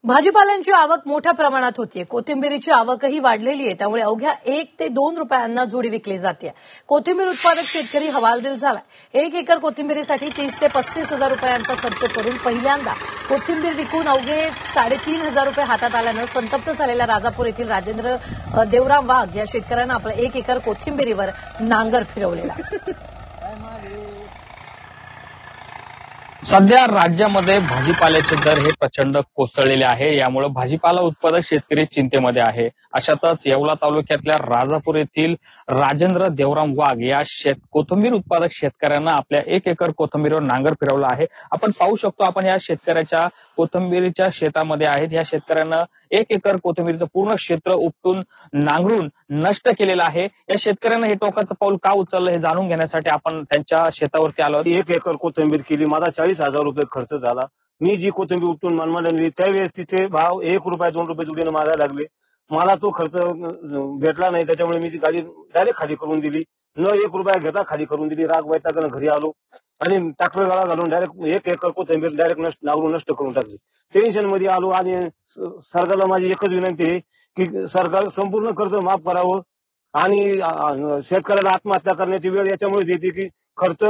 भाजीपाल्यांची आवक मोठ्या प्रमाणात होतीये. कोथिंबीरीची आवकही वाढलेली आहे. त्यामुळे अवघ्या 1 ते 2 रुपयांना जुडी विकली जाते. कोथिंबीर उत्पादक शेतकरी हवालदिल झालाय. 1 एकर कोथिंबीरीसाठी 30 ते 35 हजार रुपयांचा खर्च करून पहिल्यांदा कोथिंबीर विकून अवघे 3,500 रुपये हातात आल्यानं संतप्त झालेल्या राजापूर येथील राजेंद्र देवराम वाघ या शेतकऱ्यानं आपला 1 एकर कोथिंबीरीवर नांगर फिरवलेला. सध्या राज्यामध्ये भाजीपाल्याचे दर हे प्रचंड कोसळलेले आहे. यामुळे भाजीपाला उत्पादक शेतकरी चिंतेमध्ये आहे. अशातच येवला तालुक्यातल्या राजापूर येथील राजेंद्र देवराम वाघ या कोथिंबीर उत्पादक शेतकऱ्यांना आपल्या 1 एकर कोथिंबीरवर नांगर फिरवला आहे. आपण पाहू शकतो, आपण या शेतकऱ्याच्या कोथिंबीरीच्या शेतामध्ये आहेत. या शेतकऱ्यानं 1 एकर कोथिंबीरचं पूर्ण क्षेत्र उपटून नांगरून नष्ट केलेलं आहे. या शेतकऱ्यानं हे टोकाचं पाऊल का उचललं हे जाणून घेण्यासाठी आपण त्यांच्या शेतावरती आलो. 1 एकर कोथिंबीर केली, माझा 40,000 रुपये खर्च झाला. मी जी कोथिंबीर उपटून मनमाड आणली त्यावेळेस तिचे भाव 1 रुपया 2 रुपये जुडीने मारायला लागले. मला तो खर्च भेटला नाही, त्याच्यामुळे मी ती गाडी डायरेक्ट खाली करून दिली. न 1 रुपया घेता खाली करून दिली. राग वैतागानं घरी आलो आणि ट्रॅक्टर गाळा घालून डायरेक्ट 1 एकर कोथिंबीर डायरेक्ट नांगरून नष्ट करून टाकली. टेन्शन मध्ये आलो आणि सरकारला माझी एकच विनंती आहे की सरकार संपूर्ण कर्ज माफ करावं आणि शेतकऱ्याला आत्महत्या करण्याची वेळ याच्यामुळेच येते की खर्च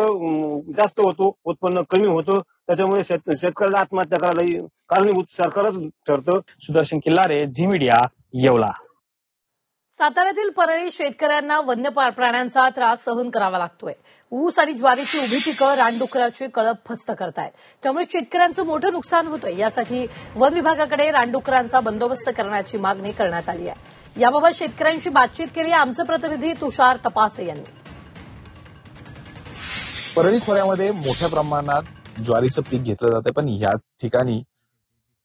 जास्त होतो, उत्पन्न कमी होतं. त्याच्यामुळे शेतकऱ्याला आत्महत्या करायला कारणीभूत सरकारच ठरतं. Sudarshan Killare, Zee media, Yeola. साताऱ्यातील परळी शेतकऱ्यांना वन्य प्राण्यांचा त्रास सहन करावा लागतोय. ऊस आणि ज्वारीची उभी पिकं रानडुकराची कळप फस्त करतायत. त्यामुळे शेतकऱ्यांचं मोठं नुकसान होतंय. यासाठी वन विभागाकडे रानडुकरांचा बंदोबस्त करण्याची मागणी करण्यात आली आहे. याबाबत शेतकऱ्यांशी बातचीत केली आमचे प्रतिनिधी तुषार तपासे यांनी. परळी खोऱ्यामध्ये मोठ्या प्रमाणात ज्वारीचं पीक घेतलं जातं, पण या ठिकाणी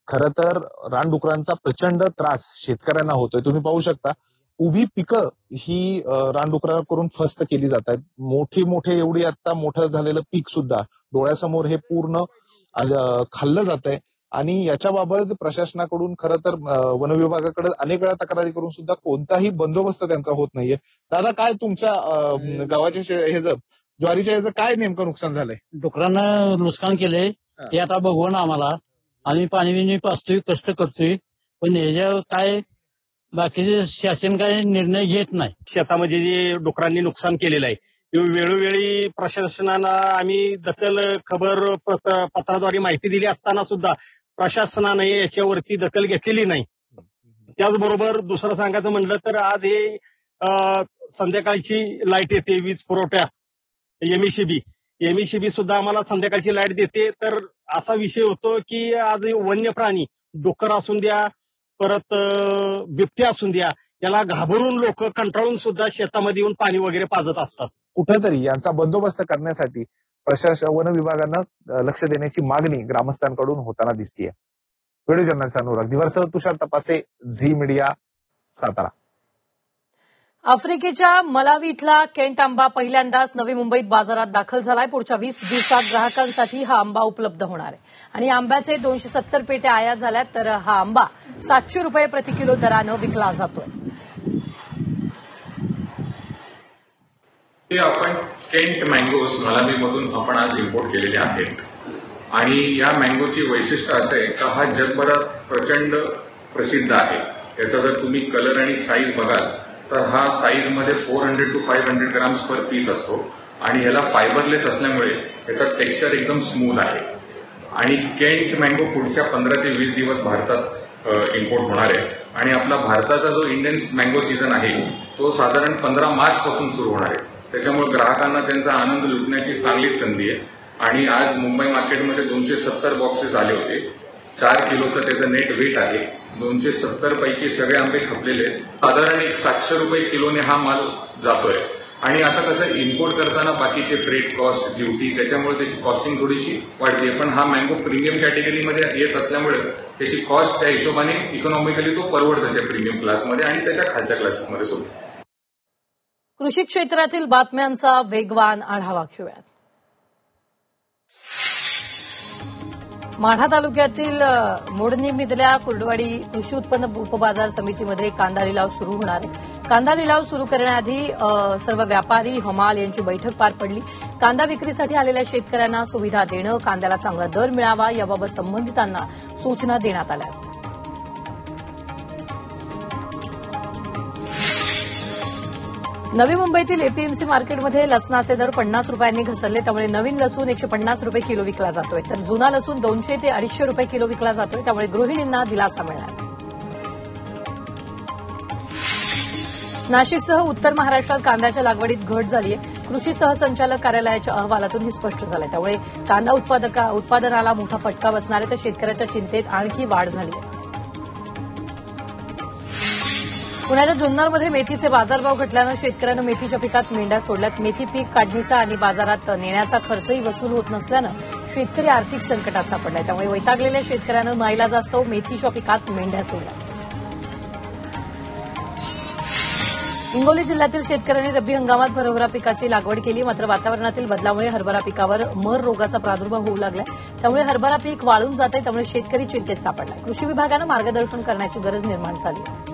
खरं तर रानडुकरांचा प्रचंड त्रास शेतकऱ्यांना होतोय. तुम्ही पाहू शकता, उभी पिकं ही रानडुकरांकडून फस्त केली जात आहेत. मोठे एवढी आता मोठं झालेलं पीक सुद्धा डोळ्यासमोर हे पूर्ण खाल्लं जात आहे. आणि याच्याबाबत प्रशासनाकडून खरं तर वन विभागाकडे अनेक वेळा तक्रारी करून सुद्धा कोणताही बंदोबस्त त्यांचा होत नाहीये. दादा, काय तुमच्या गावाच्या ज्वारीच्या याचं काय नेमकं नुकसान झालंय? डुकरांना नुकसान केलंय ते आता बघून आम्हाला. आम्ही पाणी बिणी पाचतोय, कष्ट करतोय, पण याच्यावर काय बाकीचे शासन काय निर्णय घेत नाही. शेतामध्ये जे डुकरांनी नुकसान केलेलं आहे वेळोवेळी प्रशासनाला आम्ही दखल खबर पत्राद्वारे माहिती दिली असताना सुद्धा प्रशासनाने याच्यावरती दखल घेतलेली नाही. त्याचबरोबर दुसरं सांगायचं म्हणलं तर आज हे संध्याकाळची लाईट येते, वीज पुरवठा एमईसीबी सुद्धा आम्हाला संध्याकाळची लाईट देते. तर असा विषय होतो की आज वन्य प्राणी डुक्कर असून द्या, परत बिबट्या असून द्या, याला घाबरून लोक कंटाळून सुद्धा शेतामध्ये येऊन पाणी वगैरे पाजत असतात. कुठेतरी यांचा बंदोबस्त करण्यासाठी वन विभागानं लक्ष देण्याची मागणी ग्रामस्थांकडून होताना दिसतीये. व्हिडिओ जर्नलिस्ट अनुराग दिवरसह तुषार तपासे, झी मीडिया, सातारा. आफ्रिकेच्या मलावी इथला केंट आंबा पहिल्यांदाच नवी मुंबईत बाजारात दाखल झालाय. पुढच्या 20 दिवसात ग्राहकांसाठी हा आंबा उपलब्ध होणार आहे. आणि आंब्याचे 270 पेट्या आयात झाल्यात, तर हा आंबा 700 रुपये प्रति किलो दरानं विकला जातोय. ते आपण केंट मँगोज मलावीमधून आपण आज इम्पोर्ट केलेले आहेत. आणि या मँगोची वैशिष्ट्य असं आहे का हा जगभरात प्रचंड प्रसिद्ध आहे. याचा जर तुम्ही कलर आणि साईज बघाल तर हा साईजमध्ये 400 to 500 ग्राम्स पर पीस असतो. आणि याला फायबरलेस असल्यामुळे याचा टेक्स्चर एकदम स्मूथ आहे. आणि केंट मँगो पुढच्या 15 ते 20 दिवस भारतात इम्पोर्ट होणार आहे. आणि आपला भारताचा जो इंडियन मँगो सीझन आहे तो साधारण 15 मार्च पासून सुरू होणार आहे. त्याच्यामुळे ग्राहकांना त्यांचा आनंद लुटण्याची चांगलीच संधी आहे. आणि आज मुंबई मार्केटमध्ये 270 बॉक्सेस आले होते. 4 किलोचं त्याचं नेट वेट आहे. 270 पैकी सगळे आंबे खपलेले आहेत. साधारण 700 रुपये किलोने हा माल जातोय. आणि आता कसं इम्पोर्ट करताना बाकीचे फ्रेट कॉस्ट, ड्युटी, त्याच्यामुळे त्याची कॉस्टिंग थोडीशी वाढते. पण हा मँगो प्रीमियम कॅटेगरीमध्ये येत असल्यामुळे त्याची कॉस्ट त्या हिशोबाने इकॉनॉमिकली तो परवडतो त्या प्रीमियम क्लासमध्ये आणि त्याच्या खालच्या क्लासेसमध्ये सुद्धा. कृषी क्षेत्रातील बातम्यांचा वेगवान आढावा घेऊयात. माढा तालुक्यातील मोडणीमधल्या कुर्डवाडी कृषी उत्पन्न उपबाजार समितीमध्ये कांदा लिलाव सुरू होणार आहे. कांदा लिलाव सुरू करण्याआधी सर्व व्यापारी, हमाल यांची बैठक पार पडली. कांदा विक्रीसाठी आलेल्या शेतकऱ्यांना सुविधा देणं, कांद्याला चांगला दर मिळावा याबाबत संबंधितांना सूचना देण्यात आल्या. नवी मुंबईतील एपीएमसी मार्केटमध्ये लसणाचे दर 50 रुपयांनी घसरले. त्यामुळे नवीन लसूण 150 रुपये किलो विकला जातोय, तर जुना लसूण 200 ते 250 रुपये किलो विकला जातोय. त्यामुळे गृहिणींना दिलासा मिळणार. नाशिकसह उत्तर महाराष्ट्रात कांद्याच्या लागवडीत घट झाली आहे. कृषी सहसंचालक कार्यालयाच्या अहवालातून ही स्पष्ट झालं. त्यामुळे कांदा उत्पादनाला मोठा फटका बसणार आहे, तर शेतकऱ्याच्या चिंतेत आणखी वाढ झाली आहे. पुण्याच्या जुन्नरमध्ये मेथीचे बाजारभाव घटल्यानं शेतकऱ्यांनं मेथीच्या पिकात मेंढ्या सोडल्यात. मेथी पीक काढणीचा आणि बाजारात नेण्याचा खर्चही वसूल होत नसल्यानं शेतकरी आर्थिक संकटात सापडलाय. त्यामुळे वैतागलेल्या शेतकऱ्यानं नाईलाजास्तव मेथीच्या पिकात मेंढ्या सोडल्या. हिंगोली जिल्ह्यातील शेतकऱ्यांनी रब्बी हंगामात हरभरा पिकाची लागवड केली. मात्र वातावरणातील बदलामुळे हरभरा पिकावर मर रोगाचा प्रादुर्भाव होऊ लागलाय. त्यामुळे हरभरा पीक वाळून जात आहे. त्यामुळे शेतकरी चिंतेत सापडलाय. कृषी विभागानं मार्गदर्शन करण्याची गरज निर्माण झाली आहे.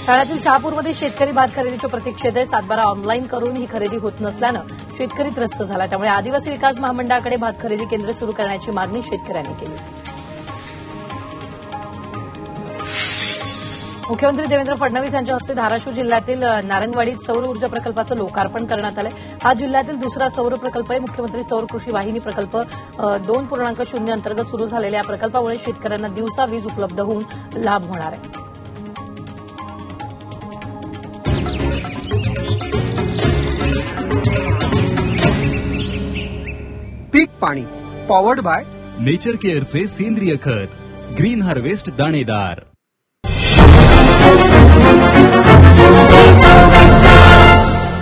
ठाण्यातील शहापूरमध्ये शेतकरी भात खरेदीच्या प्रतीक्षेत आहे. सातबारा ऑनलाईन करून ही खरेदी होत नसल्यानं शेतकरी त्रस्त झाला. त्यामुळे आदिवासी विकास महामंडळाकडे भात खरेदी केंद्र सुरू करण्याची मागणी शेतकऱ्यांनी केली. मुख्यमंत्री देवेंद्र फडणवीस यांच्या हस्ते धाराशिव जिल्ह्यातील नारंगवाडीत सौर ऊर्जा प्रकल्पाचं लोकार्पण करण्यात आलं. हा जिल्ह्यातील दुसरा सौर प्रकल्प आहे. मुख्यमंत्री सौर कृषी वाहिनी प्रकल्प 2.0 अंतर्गत सुरू झालेल्या या प्रकल्पामुळे शेतकऱ्यांना दिवसा वीज उपलब्ध होऊन लाभ होणार आहे. पीक पाणी पॉवर्ड बाय नेचर केअरचे सेंद्रिय खत ग्रीन हार्वेस्ट दाणेदार.